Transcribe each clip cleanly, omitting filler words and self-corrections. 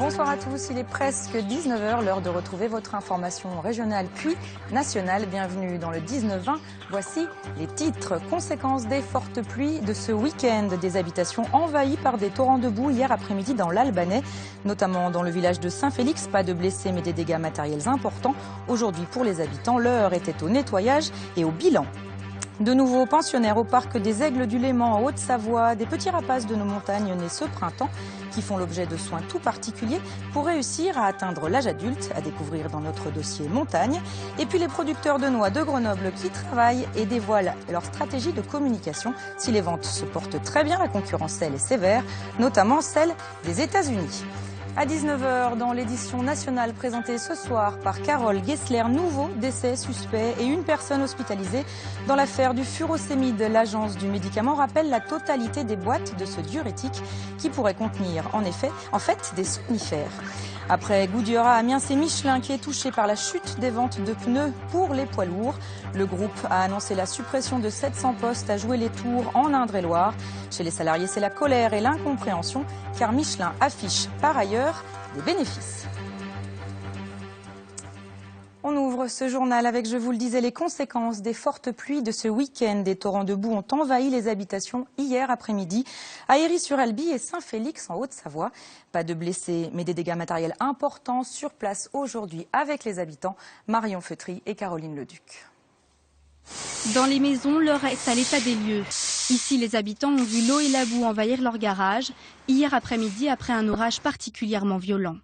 Bonsoir à tous, il est presque 19h, l'heure de retrouver votre information régionale puis nationale. Bienvenue dans le 19-20. Voici les titres. Conséquences des fortes pluies de ce week-end. Des habitations envahies par des torrents de boue hier après-midi dans l'Albanais, notamment dans le village de Saint-Félix. Pas de blessés mais des dégâts matériels importants. Aujourd'hui pour les habitants, l'heure était au nettoyage et au bilan. De nouveaux pensionnaires au parc des Aigles du Léman en Haute-Savoie, des petits rapaces de nos montagnes nés ce printemps qui font l'objet de soins tout particuliers pour réussir à atteindre l'âge adulte, à découvrir dans notre dossier montagne. Et puis les producteurs de noix de Grenoble qui travaillent et dévoilent leur stratégie de communication. Si les ventes se portent très bien, la concurrence elle est sévère, notamment celle des États-Unis. À 19h, dans l'édition nationale présentée ce soir par Carole Gessler, nouveau décès suspect et une personne hospitalisée dans l'affaire du furosémide. L'agence du médicament rappelle la totalité des boîtes de ce diurétique qui pourrait contenir en fait des somnifères. Après Goodyear à Amiens, c'est Michelin qui est touché par la chute des ventes de pneus pour les poids lourds. Le groupe a annoncé la suppression de 700 postes à jouer les tours en Indre-et-Loire. Chez les salariés, c'est la colère et l'incompréhension car Michelin affiche par ailleurs des bénéfices. On ouvre ce journal avec, je vous le disais, les conséquences des fortes pluies de ce week-end. Des torrents de boue ont envahi les habitations hier après-midi à Héry-sur-Albi et Saint-Félix en Haute-Savoie. Pas de blessés, mais des dégâts matériels importants sur place aujourd'hui avec les habitants. Marion Feutry et Caroline Leduc. Dans les maisons, l'heure est à l'état des lieux. Ici, les habitants ont vu l'eau et la boue envahir leur garage hier après-midi après un orage particulièrement violent.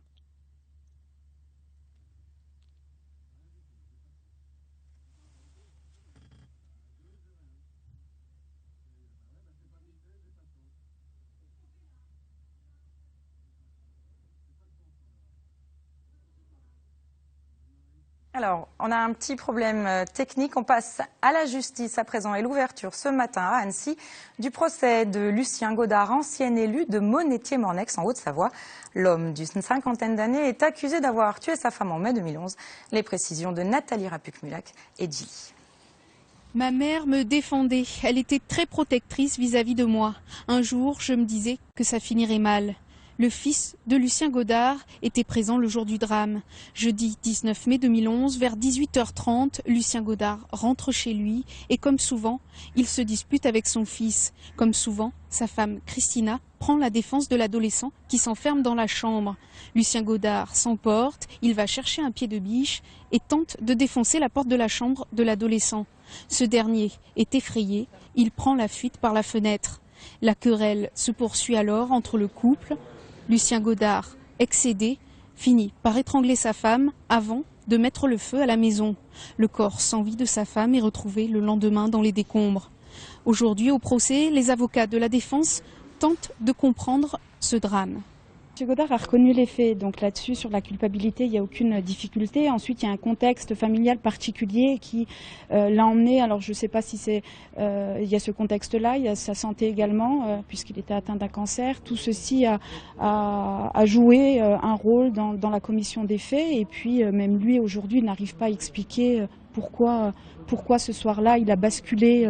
Alors, on a un petit problème technique. On passe à la justice à présent et l'ouverture ce matin à Annecy du procès de Lucien Godard, ancien élu de Monétier-Mornex en Haute-Savoie. L'homme d'une cinquantaine d'années est accusé d'avoir tué sa femme en mai 2011. Les précisions de Nathalie Rapuc-Mulac et Gilly. Ma mère me défendait. Elle était très protectrice vis-à-vis de moi. Un jour, je me disais que ça finirait mal. Le fils de Lucien Godard était présent le jour du drame. Jeudi 19 mai 2011, vers 18h30, Lucien Godard rentre chez lui et comme souvent, il se dispute avec son fils. Comme souvent, sa femme Christina prend la défense de l'adolescent qui s'enferme dans la chambre. Lucien Godard s'emporte, il va chercher un pied de biche et tente de défoncer la porte de la chambre de l'adolescent. Ce dernier est effrayé, il prend la fuite par la fenêtre. La querelle se poursuit alors entre le couple. Lucien Godard, excédé, finit par étrangler sa femme avant de mettre le feu à la maison. Le corps sans vie de sa femme est retrouvé le lendemain dans les décombres. Aujourd'hui, au procès, les avocats de la défense tentent de comprendre ce drame. M. Godard a reconnu les faits, donc là-dessus, sur la culpabilité, il n'y a aucune difficulté. Ensuite, il y a un contexte familial particulier qui l'a emmené, alors je ne sais pas si c'est, il y a ce contexte-là, il y a sa santé également, puisqu'il était atteint d'un cancer. Tout ceci a joué un rôle dans la commission des faits, et puis même lui, aujourd'hui, n'arrive pas à expliquer pourquoi ce soir-là il a basculé,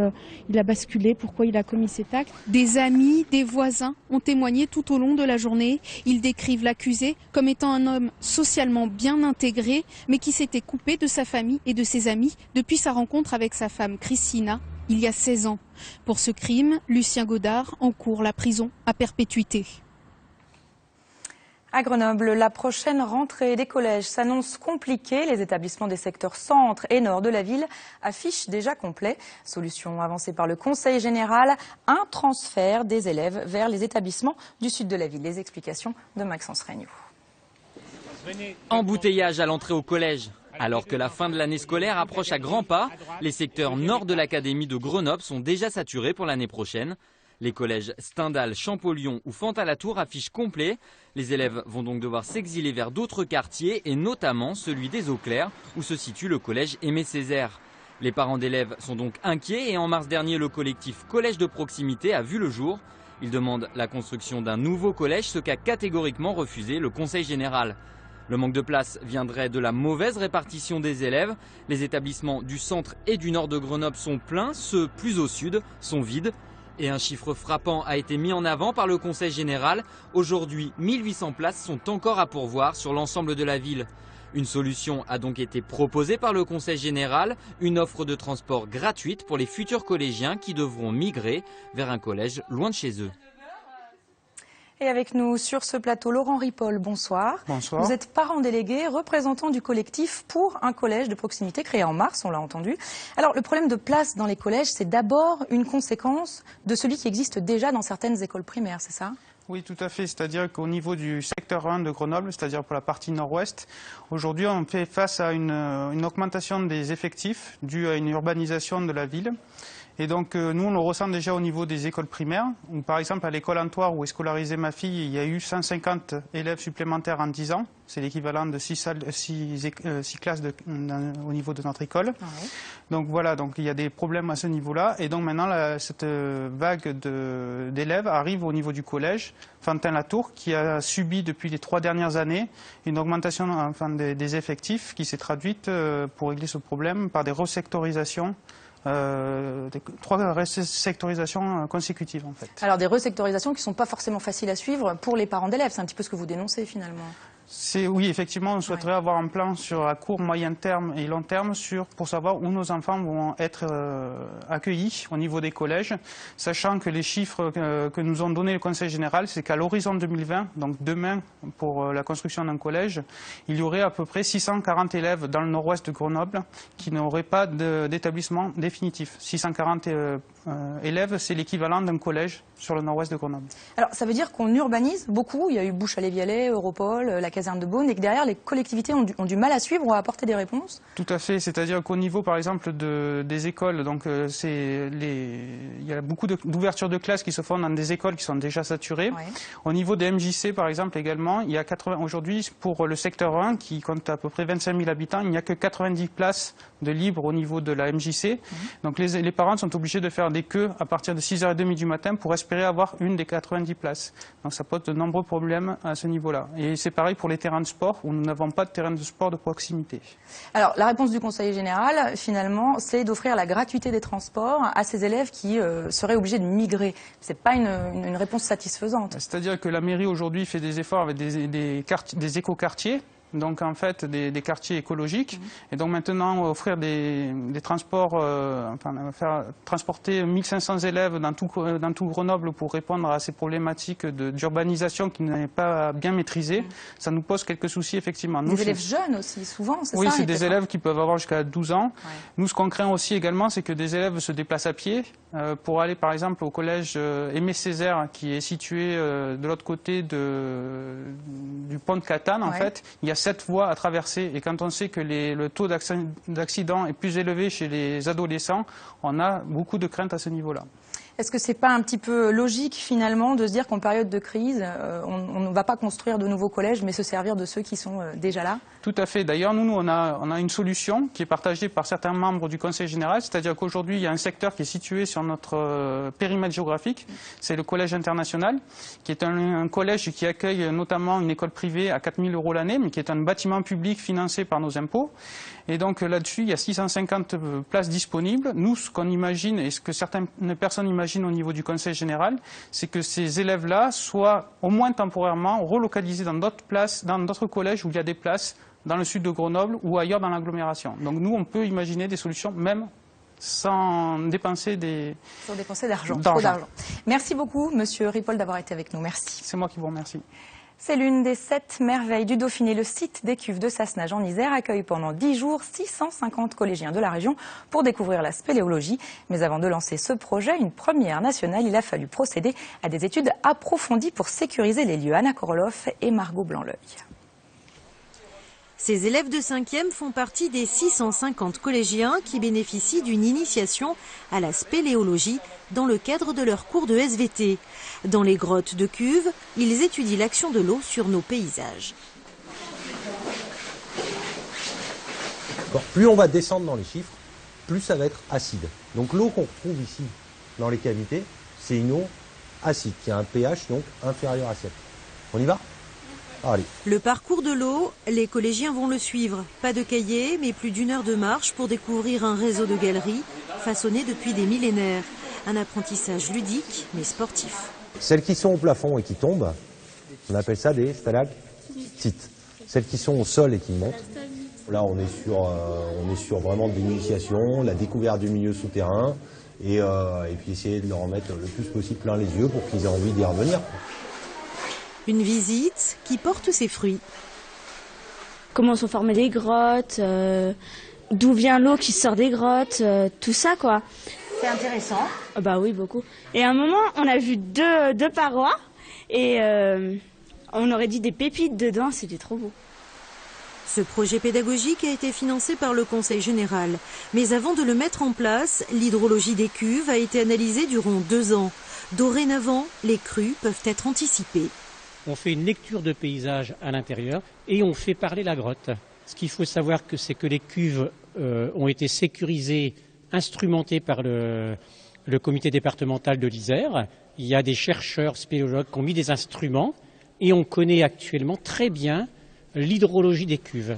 pourquoi il a commis cet acte. Des amis, des voisins ont témoigné tout au long de la journée. Ils décrivent l'accusé comme étant un homme socialement bien intégré, mais qui s'était coupé de sa famille et de ses amis depuis sa rencontre avec sa femme Christina il y a 16 ans. Pour ce crime, Lucien Godard encourt la prison à perpétuité. À Grenoble, la prochaine rentrée des collèges s'annonce compliquée. Les établissements des secteurs centre et nord de la ville affichent déjà complet. Solution avancée par le Conseil général, un transfert des élèves vers les établissements du sud de la ville. Les explications de Maxence Regnault. Embouteillage à l'entrée au collège. Alors que la fin de l'année scolaire approche à grands pas, les secteurs nord de l'académie de Grenoble sont déjà saturés pour l'année prochaine. Les collèges Stendhal, Champollion ou Font-à-la-Tour affichent complet. Les élèves vont donc devoir s'exiler vers d'autres quartiers et notamment celui des Eaux Claires où se situe le collège Aimé Césaire. Les parents d'élèves sont donc inquiets et en mars dernier, le collectif Collège de proximité a vu le jour. Il demande la construction d'un nouveau collège, ce qu'a catégoriquement refusé le Conseil général. Le manque de place viendrait de la mauvaise répartition des élèves. Les établissements du centre et du nord de Grenoble sont pleins, ceux plus au sud sont vides. Et un chiffre frappant a été mis en avant par le Conseil général. Aujourd'hui, 1800 places sont encore à pourvoir sur l'ensemble de la ville. Une solution a donc été proposée par le Conseil général, une offre de transport gratuite pour les futurs collégiens qui devront migrer vers un collège loin de chez eux. Et avec nous sur ce plateau, Laurent Ripoll, bonsoir. Bonsoir. Vous êtes parent délégué, représentant du collectif pour un collège de proximité créé en mars, on l'a entendu. Alors le problème de place dans les collèges, c'est d'abord une conséquence de celui qui existe déjà dans certaines écoles primaires, c'est ça ? Oui, tout à fait. C'est-à-dire qu'au niveau du secteur 1 de Grenoble, c'est-à-dire pour la partie nord-ouest, aujourd'hui on fait face à une augmentation des effectifs due à une urbanisation de la ville. Et donc nous on le ressent déjà au niveau des écoles primaires, où par exemple à l'école Antoine où est scolarisée ma fille, il y a eu 150 élèves supplémentaires en 10 ans. C'est l'équivalent de 6 classes au niveau de notre école. Ah oui. Donc voilà, donc il y a des problèmes à ce niveau-là. Et donc maintenant cette vague d'élèves arrive au niveau du collège Fantin-Latour, qui a subi depuis les 3 dernières années une augmentation des effectifs qui s'est traduite pour régler ce problème par des resectorisations. 3 sectorisations consécutives en fait. Alors des resectorisations qui ne sont pas forcément faciles à suivre pour les parents d'élèves, c'est un petit peu ce que vous dénoncez finalement. Oui, effectivement, on souhaiterait avoir un plan sur à court, moyen terme et long terme pour savoir où nos enfants vont être accueillis au niveau des collèges, sachant que les chiffres que nous ont donnés le Conseil général, c'est qu'à l'horizon 2020, donc demain pour la construction d'un collège, il y aurait à peu près 640 élèves dans le nord-ouest de Grenoble qui n'auraient pas d'établissement définitif. 640 élèves, c'est l'équivalent d'un collège sur le nord-ouest de Grenoble. Alors ça veut dire qu'on urbanise beaucoup, il y a eu Bouche-à-Vialet, Europol, la caserne de Beaune, et que derrière les collectivités ont du mal à suivre ou à apporter des réponses? Tout à fait, c'est-à-dire qu'au niveau par exemple des écoles, donc il y a beaucoup d'ouvertures de classes qui se font dans des écoles qui sont déjà saturées. Ouais. Au niveau des MJC par exemple également, il y a 80 aujourd'hui pour le secteur 1 qui compte à peu près 25 000 habitants, il n'y a que 90 places de libre au niveau de la MJC. Donc les parents sont obligés de faire des queues à partir de 6h30 du matin pour espérer avoir une des 90 places. Donc ça pose de nombreux problèmes à ce niveau-là. Et c'est pareil pour les terrains de sport où nous n'avons pas de terrain de sport de proximité. Alors la réponse du Conseil général, finalement, c'est d'offrir la gratuité des transports à ces élèves qui seraient obligés de migrer. Ce n'est pas une réponse satisfaisante. C'est-à-dire que la mairie aujourd'hui fait des efforts avec des écoquartiers. Donc en fait des quartiers écologiques et donc maintenant offrir des transports, faire transporter 1500 élèves dans tout Grenoble pour répondre à ces problématiques d'urbanisation qui n'est pas bien maîtrisée, ça nous pose quelques soucis effectivement. Des élèves jeunes aussi souvent, c'est ça? Oui, c'est des élèves qui peuvent avoir jusqu'à 12 ans. Ouais. Nous ce qu'on craint aussi également c'est que des élèves se déplacent à pied pour aller par exemple au collège Aimé Césaire qui est situé de l'autre côté du pont de Catane en fait. Il y a 7 voies à traverser et quand on sait que le taux d'accident est plus élevé chez les adolescents, on a beaucoup de craintes à ce niveau-là. Est-ce que ce n'est pas un petit peu logique finalement de se dire qu'en période de crise, on ne va pas construire de nouveaux collèges mais se servir de ceux qui sont déjà là? Tout à fait. D'ailleurs, nous, on a une solution qui est partagée par certains membres du Conseil général, c'est-à-dire qu'aujourd'hui, il y a un secteur qui est situé sur notre périmètre géographique, c'est le Collège international, qui est un collège qui accueille notamment une école privée à 4 000 € l'année, mais qui est un bâtiment public financé par nos impôts. Et donc là-dessus, il y a 650 places disponibles. Nous, ce qu'on imagine et ce que certaines personnes imaginent au niveau du Conseil général, c'est que ces élèves-là soient au moins temporairement relocalisés dans d'autres collèges où il y a des places dans le sud de Grenoble ou ailleurs dans l'agglomération. Donc nous, on peut imaginer des solutions même sans dépenser d'argent, trop d'argent. Merci beaucoup, Monsieur Ripoll, d'avoir été avec nous. Merci. C'est moi qui vous remercie. C'est l'une des 7 merveilles du Dauphiné. Le site des cuves de Sassenage en Isère accueille pendant 10 jours 650 collégiens de la région pour découvrir la spéléologie. Mais avant de lancer ce projet, une première nationale, il a fallu procéder à des études approfondies pour sécuriser les lieux. Anna Koroloff et Margot Blanc-L'Œil. Ces élèves de 5e font partie des 650 collégiens qui bénéficient d'une initiation à la spéléologie dans le cadre de leur cours de SVT. Dans les grottes de cuves, ils étudient l'action de l'eau sur nos paysages. Plus on va descendre dans les chiffres, plus ça va être acide. Donc l'eau qu'on retrouve ici dans les cavités, c'est une eau acide qui a un pH donc inférieur à 7. On y va ? Allez. Le parcours de l'eau, les collégiens vont le suivre. Pas de cahier, mais plus d'1 heure de marche pour découvrir un réseau de galeries façonné depuis des millénaires. Un apprentissage ludique mais sportif. Celles qui sont au plafond et qui tombent, on appelle ça des stalactites. Celles qui sont au sol et qui montent, là on est sur vraiment de l'initiation, la découverte du milieu souterrain et puis essayer de leur en mettre le plus possible plein les yeux pour qu'ils aient envie d'y revenir. Une visite qui porte ses fruits. Comment sont formées les grottes, d'où vient l'eau qui sort des grottes, tout ça quoi. C'est intéressant. Bah oui, beaucoup. Et à un moment, on a vu deux parois et on aurait dit des pépites dedans, c'était trop beau. Ce projet pédagogique a été financé par le Conseil général. Mais avant de le mettre en place, l'hydrologie des cuves a été analysée durant 2 ans. Dorénavant, les crues peuvent être anticipées. On fait une lecture de paysage à l'intérieur et on fait parler la grotte. Ce qu'il faut savoir, c'est que les cuves ont été sécurisées, instrumentées par le comité départemental de l'Isère. Il y a des chercheurs spéléologues qui ont mis des instruments et on connaît actuellement très bien l'hydrologie des cuves.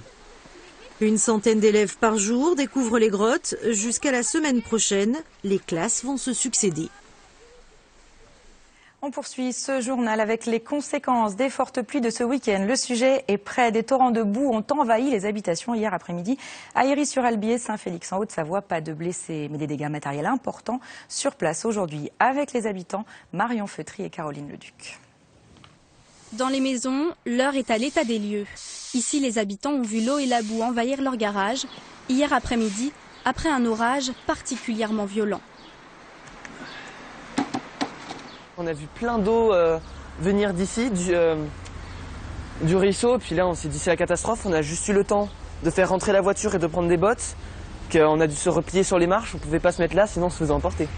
Une centaine d'élèves par jour découvrent les grottes. Jusqu'à la semaine prochaine, les classes vont se succéder. On poursuit ce journal avec les conséquences des fortes pluies de ce week-end. Le sujet est prêt. Des torrents de boue ont envahi les habitations hier après-midi à Héry-sur-Albier, Saint-Félix en Haute-Savoie. Pas de blessés, mais des dégâts matériels importants sur place aujourd'hui avec les habitants. Marion Feutry et Caroline Leduc. Dans les maisons, l'heure est à l'état des lieux. Ici, les habitants ont vu l'eau et la boue envahir leur garage hier après-midi après un orage particulièrement violent. On a vu plein d'eau venir d'ici, du ruisseau. Puis là, on s'est dit c'est la catastrophe. On a juste eu le temps de faire rentrer la voiture et de prendre des bottes. On a dû se replier sur les marches. On ne pouvait pas se mettre là, sinon on se faisait emporter.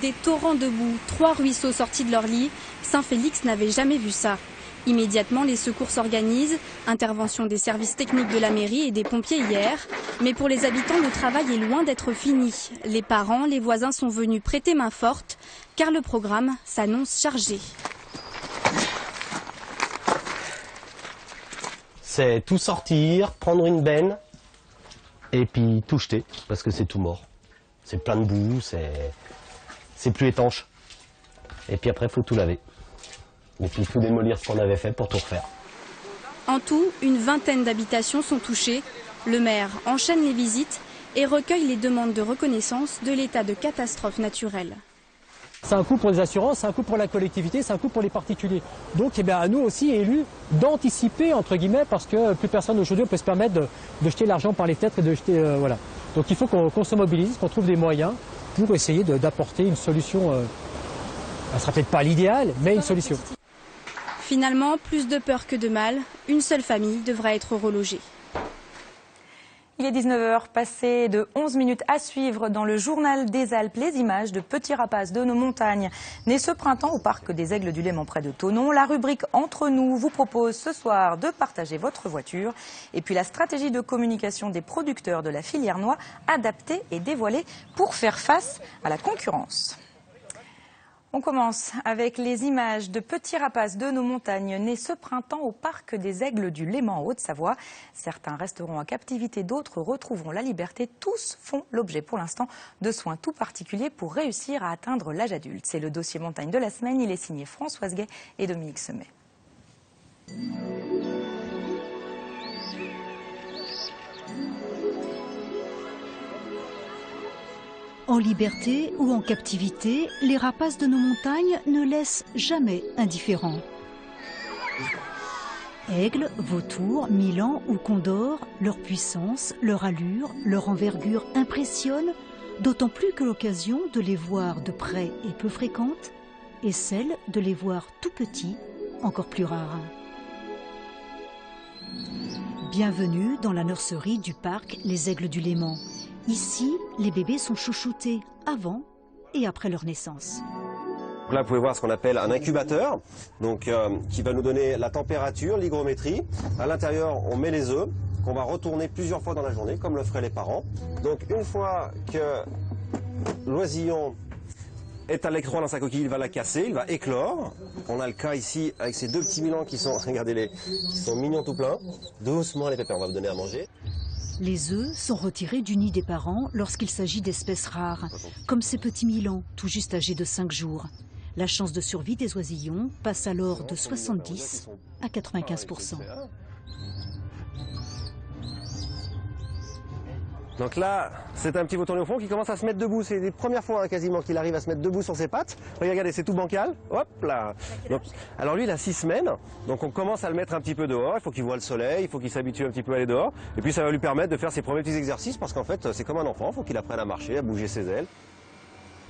Des torrents de boue, 3 ruisseaux sortis de leur lit. Saint-Félix n'avait jamais vu ça. Immédiatement, les secours s'organisent. Intervention des services techniques de la mairie et des pompiers hier. Mais pour les habitants, le travail est loin d'être fini. Les parents, les voisins sont venus prêter main forte, car le programme s'annonce chargé. C'est tout sortir, prendre une benne et puis tout jeter, parce que c'est tout mort. C'est plein de boue, c'est plus étanche. Et puis après, il faut tout laver. Et puis il faut démolir ce qu'on avait fait pour tout refaire. En tout, une vingtaine d'habitations sont touchées. Le maire enchaîne les visites et recueille les demandes de reconnaissance de l'état de catastrophe naturelle. C'est un coût pour les assurances, c'est un coût pour la collectivité, c'est un coût pour les particuliers. Donc à nous aussi, élus, d'anticiper, entre guillemets, parce que plus personne aujourd'hui peut se permettre de jeter l'argent par les fenêtres et de jeter... voilà. Donc il faut qu'on se mobilise, qu'on trouve des moyens pour essayer d'apporter une solution. Elle ne sera peut-être pas l'idéal, mais une solution. Finalement, plus de peur que de mal, une seule famille devra être relogée. Il est 19h, passé de 11 minutes à suivre dans le journal des Alpes, les images de petits rapaces de nos montagnes. Nés ce printemps au parc des Aigles du Léman près de Thonon, la rubrique Entre nous vous propose ce soir de partager votre voiture. Et puis la stratégie de communication des producteurs de la filière noix, adaptée et dévoilée pour faire face à la concurrence. On commence avec les images de petits rapaces de nos montagnes nés ce printemps au parc des Aigles du Léman en Haute-Savoie. Certains resteront en captivité, d'autres retrouveront la liberté. Tous font l'objet pour l'instant de soins tout particuliers pour réussir à atteindre l'âge adulte. C'est le dossier montagne de la semaine. Il est signé Françoise Gay et Dominique Semet. En liberté ou en captivité, les rapaces de nos montagnes ne laissent jamais indifférents. Aigles, vautours, milans ou condors, leur puissance, leur allure, leur envergure impressionnent, d'autant plus que l'occasion de les voir de près est peu fréquente, et celle de les voir tout petits, encore plus rare. Bienvenue dans la nurserie du parc Les Aigles du Léman. Ici, les bébés sont chouchoutés avant et après leur naissance. Donc là, vous pouvez voir ce qu'on appelle un incubateur, donc, qui va nous donner la température, l'hygrométrie. À l'intérieur, on met les œufs qu'on va retourner plusieurs fois dans la journée, comme le feraient les parents. Donc une fois que l'oisillon est à l'écran dans sa coquille, il va la casser, il va éclore. On a le cas ici avec ces deux petits milans qui sont, regardez-les, qui sont mignons tout plein. Doucement les pépins, on va vous donner à manger. Les œufs sont retirés du nid des parents lorsqu'il s'agit d'espèces rares, comme ces petits milans, tout juste âgés de 5 jours. La chance de survie des oisillons passe alors de 70 à 95%. Donc là, c'est un petit mouton au fond qui commence à se mettre debout. C'est les premières fois hein, quasiment qu'il arrive à se mettre debout sur ses pattes. Regardez, c'est tout bancal. Hop là. Donc, alors lui, il a 6 semaines. Donc on commence à le mettre un petit peu dehors. Il faut qu'il voit le soleil, il faut qu'il s'habitue un petit peu à aller dehors. Et puis ça va lui permettre de faire ses premiers petits exercices parce qu'en fait, c'est comme un enfant. Il faut qu'il apprenne à marcher, à bouger ses ailes.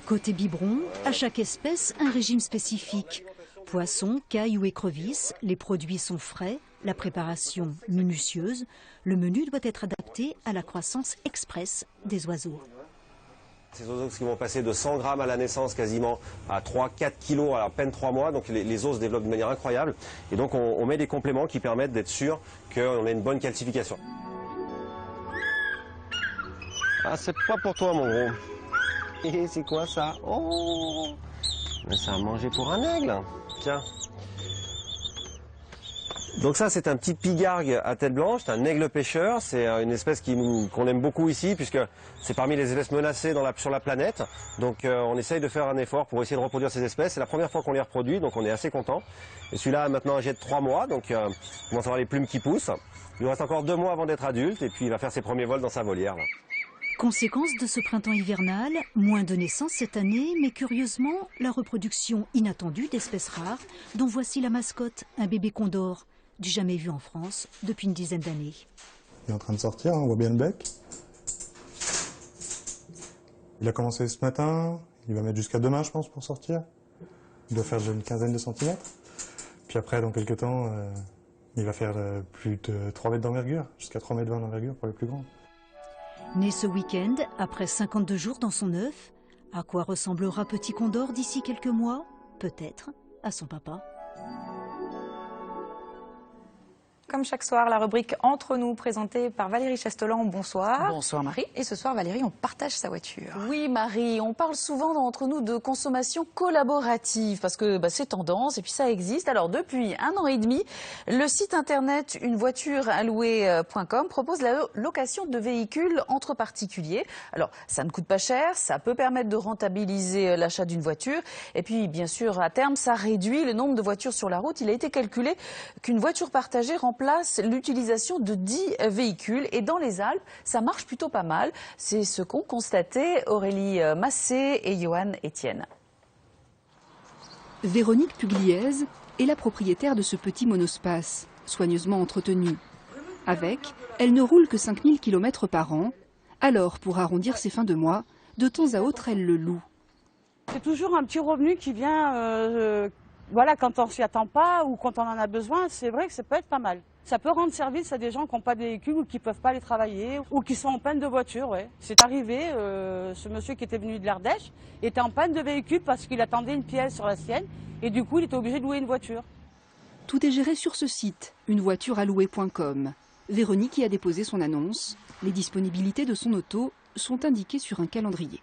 Côté biberon, à chaque espèce, un régime spécifique. Poisson, caille ou écrevisse, les produits sont frais, la préparation minutieuse. Le menu doit être adapté à la croissance express des oiseaux. Ces oiseaux qui vont passer de 100 grammes à la naissance quasiment à 3-4 kilos à peine 3 mois. Donc les os se développent de manière incroyable. Et donc on met des compléments qui permettent d'être sûr qu'on a une bonne calcification. Ah, c'est pas pour toi mon gros. Et c'est quoi ça? Oh, mais ça a mangé pour un aigle. Tiens. Donc ça, c'est un petit pigargue à tête blanche, c'est un aigle pêcheur. C'est une espèce qu'on aime beaucoup ici, puisque c'est parmi les espèces menacées sur la planète. Donc on essaye de faire un effort pour essayer de reproduire ces espèces. C'est la première fois qu'on les reproduit, donc on est assez content. Et celui-là a maintenant âgé de 3 mois, donc on commence à avoir les plumes qui poussent. Il lui reste encore 2 mois avant d'être adulte, et puis il va faire ses premiers vols dans sa volière. Là. Conséquence de ce printemps hivernal, moins de naissances cette année, mais curieusement, la reproduction inattendue d'espèces rares, dont voici la mascotte, un bébé condor, du jamais vu en France depuis une dizaine d'années. Il est en train de sortir, on voit bien le bec. Il a commencé ce matin, il va mettre jusqu'à demain je pense pour sortir. Il doit faire une quinzaine de centimètres. Puis après, dans quelques temps, il va faire plus de 3 mètres d'envergure, jusqu'à 3,20 mètres d'envergure pour les plus grands. Né ce week-end, après 52 jours dans son œuf, à quoi ressemblera Petit Condor d'ici quelques mois? Peut-être à son papa. Comme chaque soir, la rubrique Entre nous, présentée par Valérie Chastelan. Bonsoir. Bonsoir Marie. Et ce soir, Valérie, on partage sa voiture. Oui Marie, on parle souvent entre nous de consommation collaborative parce que c'est tendance et puis ça existe. Alors depuis 1 an et demi, le site internet unevoiturealouer.com propose la location de véhicules entre particuliers. Alors ça ne coûte pas cher, ça peut permettre de rentabiliser l'achat d'une voiture et puis bien sûr à terme ça réduit le nombre de voitures sur la route. Il a été calculé qu'une voiture partagée remplace l'utilisation de 10 véhicules et dans les Alpes, ça marche plutôt pas mal. C'est ce qu'ont constaté Aurélie Massé et Johan Etienne. Véronique Pugliese est la propriétaire de ce petit monospace, soigneusement entretenu. Avec, elle ne roule que 5000 km par an. Alors, pour arrondir ses fins de mois, de temps à autre, elle le loue. C'est toujours un petit revenu qui vient... Voilà, quand on s'y attend pas ou quand on en a besoin, c'est vrai que ça peut être pas mal. Ça peut rendre service à des gens qui n'ont pas de véhicule ou qui ne peuvent pas aller travailler ou qui sont en panne de voiture. Ouais. C'est arrivé, ce monsieur qui était venu de l'Ardèche était en panne de véhicule parce qu'il attendait une pièce sur la sienne et du coup il était obligé de louer une voiture. Tout est géré sur ce site, unevoiturealouer.com. Véronique y a déposé son annonce. Les disponibilités de son auto sont indiquées sur un calendrier.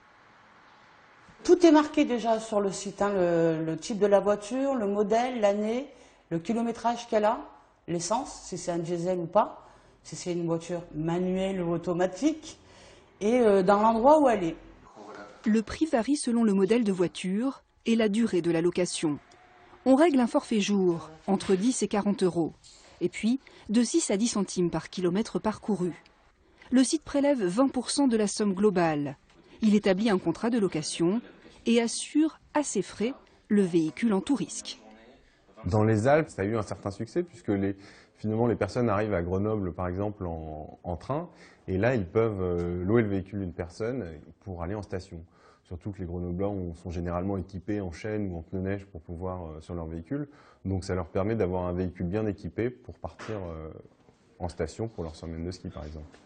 Tout est marqué déjà sur le site, hein, le type de la voiture, le modèle, l'année, le kilométrage qu'elle a, l'essence, si c'est un diesel ou pas, si c'est une voiture manuelle ou automatique, et dans l'endroit où elle est. Le prix varie selon le modèle de voiture et la durée de la location. On règle un forfait jour, entre 10 et 40 €, et puis de 6 à 10 centimes par kilomètre parcouru. Le site prélève 20% de la somme globale. Il établit un contrat de location et assure à ses frais le véhicule en tout risque. Dans les Alpes, ça a eu un certain succès puisque finalement les personnes arrivent à Grenoble par exemple en train et là ils peuvent louer le véhicule d'une personne pour aller en station. Surtout que les Grenoblois sont généralement équipés en chaîne ou en pneus neige pour pouvoir sur leur véhicule. Donc ça leur permet d'avoir un véhicule bien équipé pour partir en station pour leur semaine de ski par exemple.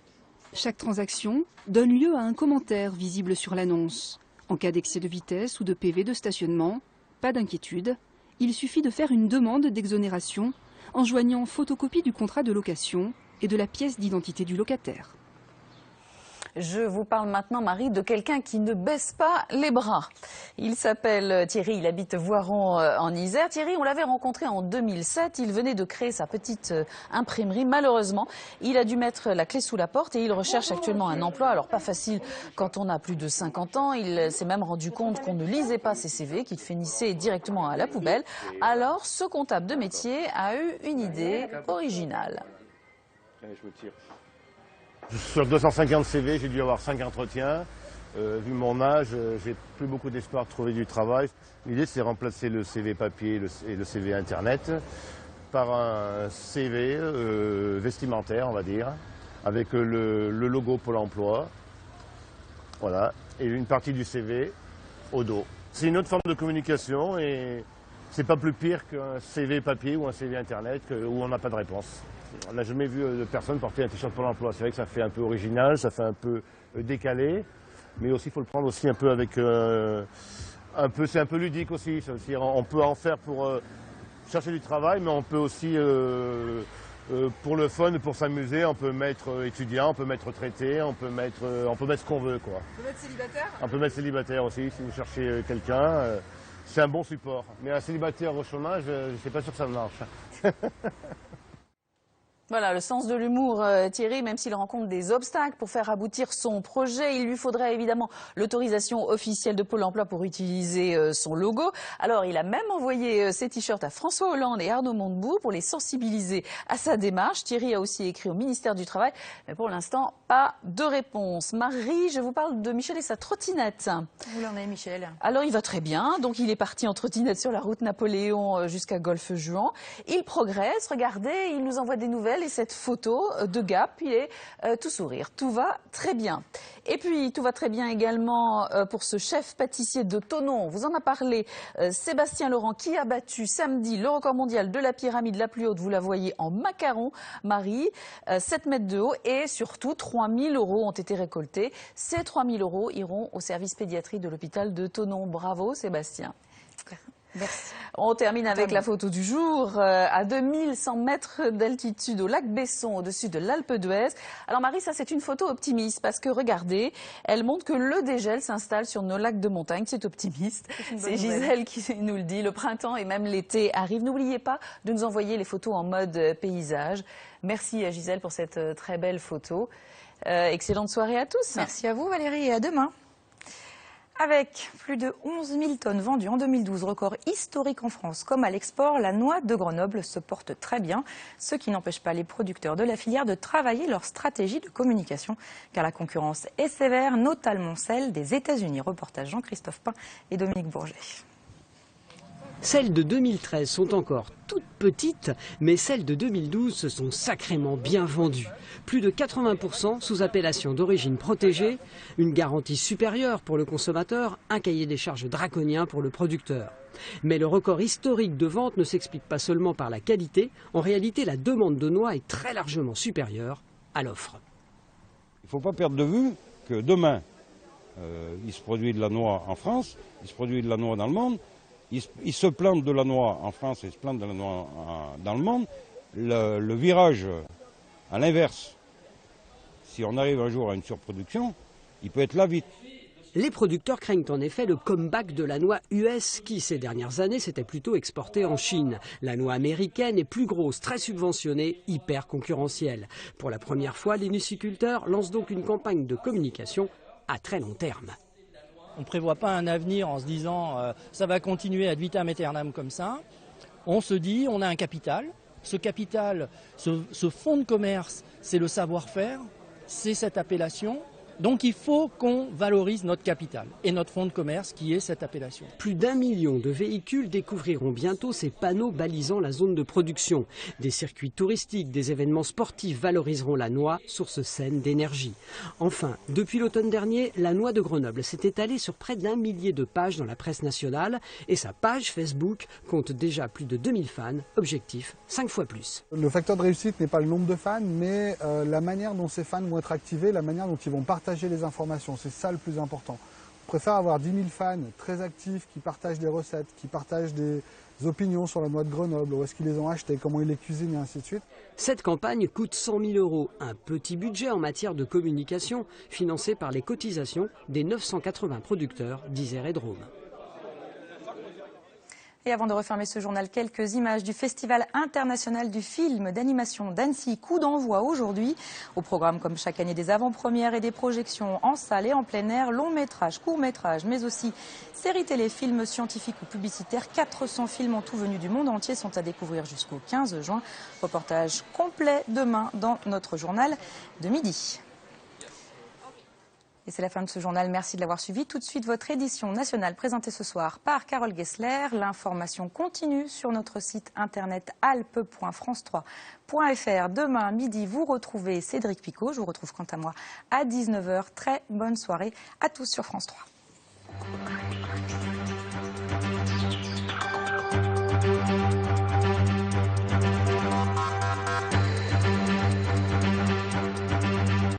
Chaque transaction donne lieu à un commentaire visible sur l'annonce. En cas d'excès de vitesse ou de PV de stationnement, pas d'inquiétude, il suffit de faire une demande d'exonération en joignant photocopie du contrat de location et de la pièce d'identité du locataire. Je vous parle maintenant, Marie, de quelqu'un qui ne baisse pas les bras. Il s'appelle Thierry, il habite Voiron en Isère. Thierry, on l'avait rencontré en 2007. Il venait de créer sa petite imprimerie. Malheureusement, il a dû mettre la clé sous la porte et il recherche actuellement un emploi. Alors, pas facile quand on a plus de 50 ans. Il s'est même rendu compte qu'on ne lisait pas ses CV, qu'il finissait directement à la poubelle. Alors, ce comptable de métier a eu une idée originale. Sur 250 CV, j'ai dû avoir 5 entretiens. Vu mon âge, j'ai plus beaucoup d'espoir de trouver du travail. L'idée, c'est remplacer le CV papier et le CV Internet par un CV vestimentaire, on va dire, avec le logo Pôle emploi. Voilà, et une partie du CV au dos. C'est une autre forme de communication et c'est pas plus pire qu'un CV papier ou un CV Internet où on n'a pas de réponse. On n'a jamais vu de personne porter un t-shirt Pôle emploi. C'est vrai que ça fait un peu original, ça fait un peu décalé, mais aussi il faut le prendre aussi un peu avec c'est un peu ludique aussi. On peut en faire pour chercher du travail, mais on peut aussi pour le fun, pour s'amuser, on peut mettre étudiant, on peut mettre retraité, on peut mettre ce qu'on veut, quoi. On peut mettre célibataire ? On peut mettre célibataire aussi si vous cherchez quelqu'un. C'est un bon support. Mais un célibataire au chômage, je ne suis pas sûr que ça marche. Voilà, le sens de l'humour, Thierry, même s'il rencontre des obstacles pour faire aboutir son projet, il lui faudrait évidemment l'autorisation officielle de Pôle emploi pour utiliser son logo. Alors, il a même envoyé ses t-shirts à François Hollande et Arnaud Montebourg pour les sensibiliser à sa démarche. Thierry a aussi écrit au ministère du Travail, mais pour l'instant, pas de réponse. Marie, je vous parle de Michel et sa trottinette. Où l'en est, Michel? Alors, il va très bien. Donc, il est parti en trottinette sur la route Napoléon jusqu'à Golfe-Juan. Il progresse. Regardez, il nous envoie des nouvelles. Et cette photo de Gap, il est tout sourire. Tout va très bien. Et puis, tout va très bien également pour ce chef pâtissier de Thonon. On vous en a parlé. Sébastien Laurent, qui a battu samedi le record mondial de la pyramide la plus haute. Vous la voyez en macaron, Marie. 7 mètres de haut et surtout 3 000 € ont été récoltés. Ces 3 000 € iront au service pédiatrie de l'hôpital de Thonon. Bravo, Sébastien. Merci. On termine avec la photo du jour. À 2100 mètres d'altitude au lac Besson, au-dessus de l'Alpe d'Huez. Alors Marie, ça c'est une photo optimiste parce que regardez, elle montre que le dégel s'installe sur nos lacs de montagne. C'est optimiste. C'est Gisèle qui nous le dit. Le printemps et même l'été arrivent. N'oubliez pas de nous envoyer les photos en mode paysage. Merci à Gisèle pour cette très belle photo. Excellente soirée à tous. Merci à vous Valérie et à demain. Avec plus de 11 000 tonnes vendues en 2012, record historique en France comme à l'export, la noix de Grenoble se porte très bien, ce qui n'empêche pas les producteurs de la filière de travailler leur stratégie de communication, car la concurrence est sévère, notamment celle des États-Unis. Reportage Jean-Christophe Pain et Dominique Bourget. Celles de 2013 sont encore toutes petites, mais celles de 2012 se sont sacrément bien vendues. Plus de 80% sous appellation d'origine protégée, une garantie supérieure pour le consommateur, un cahier des charges draconien pour le producteur. Mais le record historique de vente ne s'explique pas seulement par la qualité, en réalité la demande de noix est très largement supérieure à l'offre. Il ne faut pas perdre de vue que demain, il se produit de la noix en France, il se produit de la noix dans le monde. Ils se plantent de la noix en France et ils se plantent de la noix dans le monde. Le virage à l'inverse, si on arrive un jour à une surproduction, il peut être là vite. Les producteurs craignent en effet le comeback de la noix US qui, ces dernières années, s'était plutôt exportée en Chine. La noix américaine est plus grosse, très subventionnée, hyper concurrentielle. Pour la première fois, les nuciculteurs lancent donc une campagne de communication à très long terme. On ne prévoit pas un avenir en se disant ça va continuer ad vitam aeternam comme ça. On se dit on a un capital. Ce capital, ce fonds de commerce, c'est le savoir-faire, c'est cette appellation. Donc il faut qu'on valorise notre capital et notre fonds de commerce qui est cette appellation. Plus d'1 million de véhicules découvriront bientôt ces panneaux balisant la zone de production. Des circuits touristiques, des événements sportifs valoriseront la noix, source saine d'énergie. Enfin, depuis l'automne dernier, la noix de Grenoble s'est étalée sur près d'1 millier de pages dans la presse nationale et sa page Facebook compte déjà plus de 2000 fans. Objectif, 5 fois plus. Le facteur de réussite n'est pas le nombre de fans, mais la manière dont ces fans vont être activés, la manière dont ils vont partager les informations, c'est ça le plus important. préfère avoir 10 000 fans très actifs qui partagent des recettes, qui partagent des opinions sur la noix de Grenoble, où est-ce qu'ils les ont achetées, comment ils les cuisinent et ainsi de suite. Cette campagne coûte 100 000 €, un petit budget en matière de communication, financé par les cotisations des 980 producteurs d'Isère et Drôme. Et avant de refermer ce journal, quelques images du Festival international du film d'animation d'Annecy. Coup d'envoi aujourd'hui. Au programme, comme chaque année, des avant-premières et des projections en salle et en plein air, longs métrages, courts métrages, mais aussi séries télé, films scientifiques ou publicitaires. 400 films en tout venus du monde entier sont à découvrir jusqu'au 15 juin. Reportage complet demain dans notre journal de midi. Et c'est la fin de ce journal. Merci de l'avoir suivi. Tout de suite, votre édition nationale présentée ce soir par Carole Gessler. L'information continue sur notre site internet alpe.france3.fr. Demain midi, vous retrouvez Cédric Picot. Je vous retrouve quant à moi à 19 h. Très bonne soirée à tous sur France 3.